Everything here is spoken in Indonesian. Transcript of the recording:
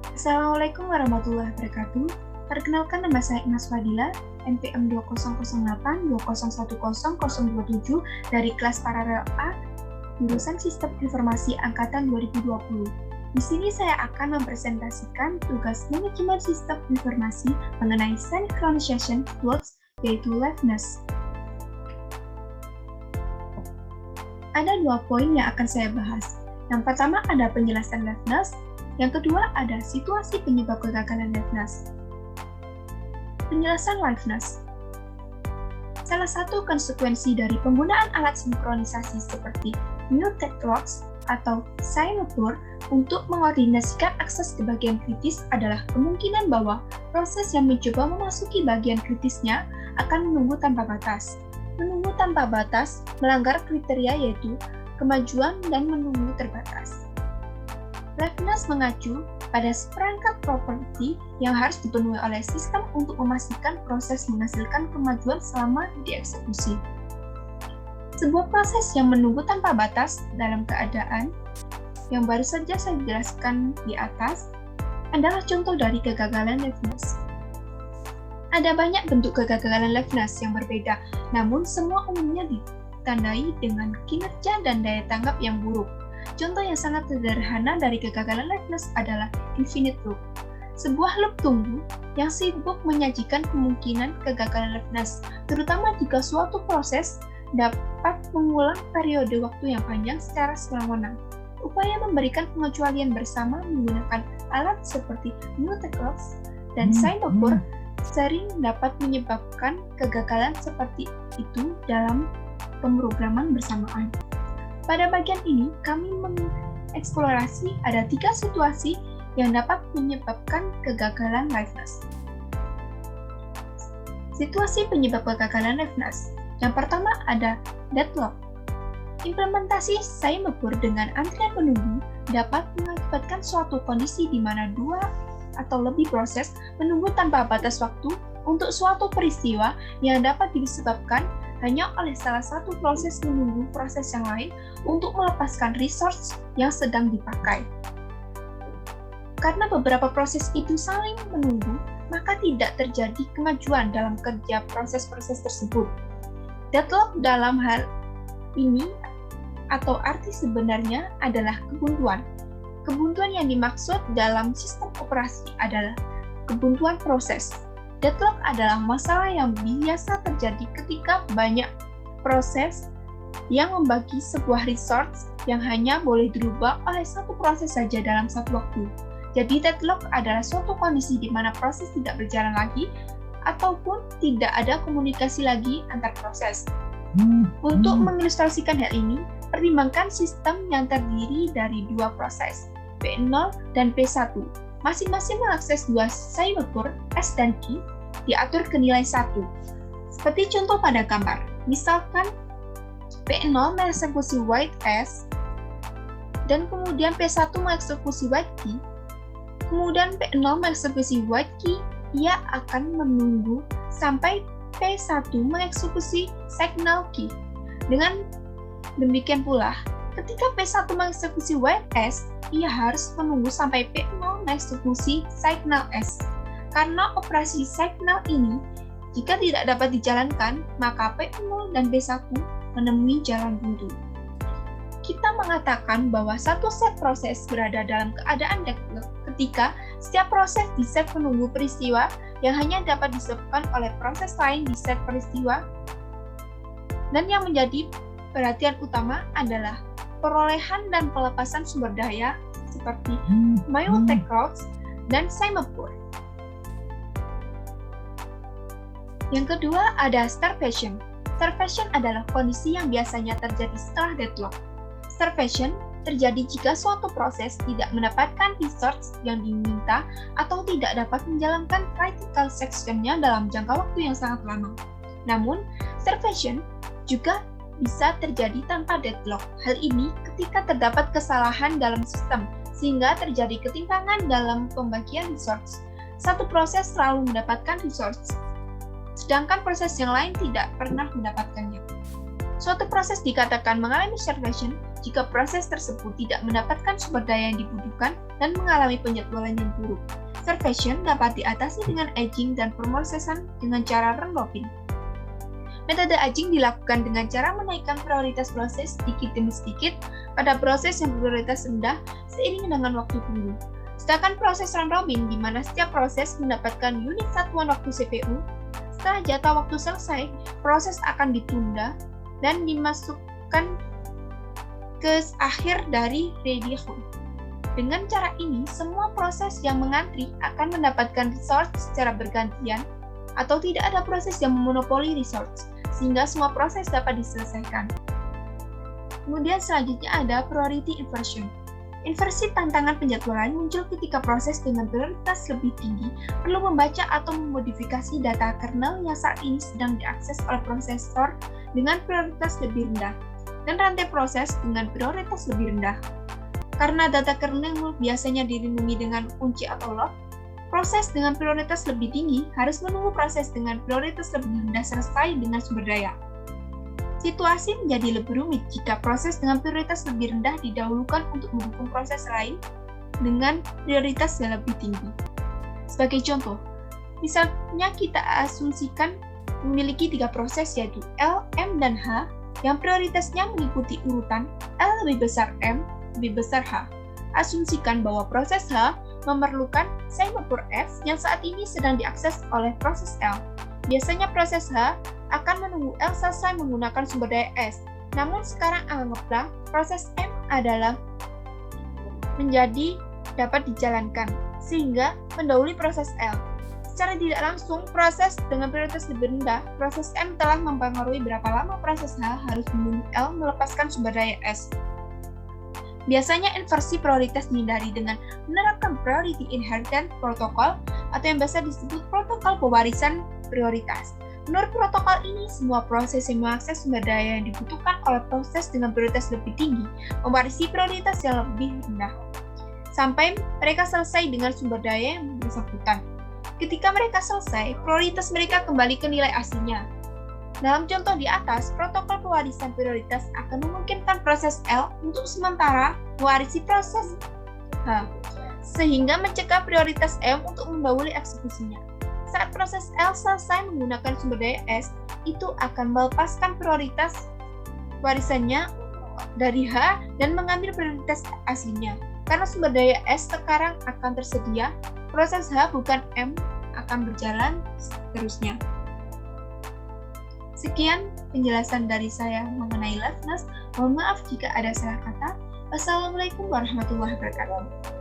Assalamualaikum warahmatullahi wabarakatuh. Perkenalkan, nama saya Imas Fadila, NPM 200820101027 dari kelas Paralel A, jurusan Sistem Informasi Angkatan 2020. Di sini saya akan mempresentasikan tugas manajemen sistem informasi mengenai synchronization tools, yaitu liveness. Ada 2 poin yang akan saya bahas. Yang pertama ada penjelasan liveness, yang kedua ada situasi penyebab kegagalan liveness. Penjelasan liveness. Salah satu konsekuensi dari penggunaan alat sinkronisasi seperti Mutex clocks atau Semaphore untuk mengordinasikan akses ke bagian kritis adalah kemungkinan bahwa proses yang mencoba memasuki bagian kritisnya akan menunggu tanpa batas. Menunggu tanpa batas melanggar kriteria yaitu kemajuan dan menunggu terbatas. Liveness mengacu pada seperangkat properti yang harus dipenuhi oleh sistem untuk memastikan proses menghasilkan kemajuan selama dieksekusi. Sebuah proses yang menunggu tanpa batas dalam keadaan yang baru saja saya jelaskan di atas adalah contoh dari kegagalan liveness. Ada banyak bentuk kegagalan liveness yang berbeda, namun semua umumnya ditandai dengan kinerja dan daya tanggap yang buruk. Contoh yang sangat sederhana dari kegagalan liveness adalah infinite loop, sebuah loop tunggu yang sibuk menyajikan kemungkinan kegagalan liveness, terutama jika suatu proses dapat mengulang periode waktu yang panjang secara semena-mena. Upaya memberikan pengecualian bersama menggunakan alat seperti Mutex clocks dan Semaphore sering dapat menyebabkan kegagalan seperti itu dalam pemrograman bersamaan. Pada bagian ini, kami mengeksplorasi ada 3 situasi yang dapat menyebabkan kegagalan liveness. Situasi penyebab kegagalan liveness. Yang pertama ada deadlock. Implementasi Semaphore dengan antrian penunggu dapat mengakibatkan suatu kondisi di mana 2 atau lebih proses menunggu tanpa batas waktu untuk suatu peristiwa yang dapat disebabkan hanya oleh salah satu proses menunggu proses yang lain untuk melepaskan resource yang sedang dipakai. Karena beberapa proses itu saling menunggu, maka tidak terjadi kemajuan dalam kerja proses-proses tersebut. Deadlock dalam hal ini atau arti sebenarnya adalah kebuntuan. Kebuntuan yang dimaksud dalam sistem operasi adalah kebuntuan proses. Deadlock adalah masalah yang biasa terjadi ketika banyak proses yang membagi sebuah resource yang hanya boleh dirubah oleh satu proses saja dalam satu waktu. Jadi deadlock adalah suatu kondisi di mana proses tidak berjalan lagi ataupun tidak ada komunikasi lagi antar proses. Untuk mengilustrasikan hal ini, pertimbangkan sistem yang terdiri dari 2 proses, P0 dan P1. Masing-masing mengakses 2 Semaphore S dan Q diatur ke nilai 1. Seperti contoh pada gambar. Misalkan P0 mengeksekusi write S dan kemudian P1 mengeksekusi write key. Kemudian P0 mengeksekusi write key, ia akan menunggu sampai P1 mengeksekusi signal key. Dengan demikian pula, ketika P1 mengeksekusi write S, ia harus menunggu sampai P0 mengeksekusi signal S. Karena operasi signal ini, jika tidak dapat dijalankan, maka P0 dan P1 menemui jalan buntu. Kita mengatakan bahwa satu set proses berada dalam keadaan deadlock ketika setiap proses di set menunggu peristiwa yang hanya dapat disebabkan oleh proses lain di set peristiwa, dan yang menjadi perhatian utama adalah perolehan dan pelepasan sumber daya seperti Mutex clocks dan Semaphore. Yang kedua ada starvation. Starvation adalah kondisi yang biasanya terjadi setelah deadlock. Starvation terjadi jika suatu proses tidak mendapatkan resource yang diminta atau tidak dapat menjalankan critical section-nya dalam jangka waktu yang sangat lama. Namun, starvation juga bisa terjadi tanpa deadlock. Hal ini ketika terdapat kesalahan dalam sistem, sehingga terjadi ketimpangan dalam pembagian resource. Satu proses selalu mendapatkan resource, sedangkan proses yang lain tidak pernah mendapatkannya. Suatu proses dikatakan mengalami starvation jika proses tersebut tidak mendapatkan sumber daya yang dibutuhkan dan mengalami penjadwalan yang buruk. Starvation dapat diatasi dengan aging dan pemrosesan dengan cara rendoping. Metode aging dilakukan dengan cara menaikkan prioritas proses sedikit demi sedikit pada proses yang prioritas rendah seiring dengan waktu tunggu. Sedangkan proses round robin di mana setiap proses mendapatkan unit satuan waktu CPU, setelah jatah waktu selesai, proses akan ditunda dan dimasukkan ke akhir dari ready queue. Dengan cara ini, semua proses yang mengantri akan mendapatkan resource secara bergantian atau tidak ada proses yang memonopoli resource, sehingga semua proses dapat diselesaikan. Kemudian selanjutnya ada priority inversion. Inversi tantangan penjadwalan muncul ketika proses dengan prioritas lebih tinggi perlu membaca atau memodifikasi data kernel yang saat ini sedang diakses oleh prosesor dengan prioritas lebih rendah, dan rantai proses dengan prioritas lebih rendah. Karena data kernel biasanya dilindungi dengan kunci atau lock, proses dengan prioritas lebih tinggi harus menunggu proses dengan prioritas lebih rendah selesai dengan sumber daya. Situasi menjadi lebih rumit jika proses dengan prioritas lebih rendah didahulukan untuk mendukung proses lain dengan prioritas yang lebih tinggi. Sebagai contoh, misalnya kita asumsikan memiliki 3 proses yaitu L, M, dan H yang prioritasnya mengikuti urutan L lebih besar M, lebih besar H. Asumsikan bahwa proses H memerlukan semafor F yang saat ini sedang diakses oleh proses L. Biasanya proses H akan menunggu L selesai menggunakan sumber daya S. Namun sekarang anggaplah proses M adalah menjadi dapat dijalankan, sehingga mendahului proses L. Secara tidak langsung, proses dengan prioritas lebih rendah, proses M telah mempengaruhi berapa lama proses H harus menunggu L melepaskan sumber daya S. Biasanya inversi prioritas dihindari dengan menerapkan Priority Inheritance Protocol atau yang biasa disebut protokol pewarisan prioritas. Menurut protokol ini, semua proses yang mengakses sumber daya yang dibutuhkan oleh proses dengan prioritas lebih tinggi mewarisi prioritas yang lebih rendah, sampai mereka selesai dengan sumber daya yang bersangkutan. Ketika mereka selesai, prioritas mereka kembali ke nilai aslinya. Dalam contoh di atas, protokol pewarisan prioritas akan memungkinkan proses L untuk sementara mewarisi proses H, sehingga mencegah prioritas M untuk mendahului eksekusinya. Saat proses L selesai menggunakan sumber daya S, itu akan melepaskan prioritas warisannya dari H dan mengambil prioritas aslinya. Karena sumber daya S sekarang akan tersedia, proses H bukan M akan berjalan seterusnya. Sekian penjelasan dari saya mengenai liveness. Mohon maaf jika ada salah kata. Wassalamualaikum warahmatullahi wabarakatuh.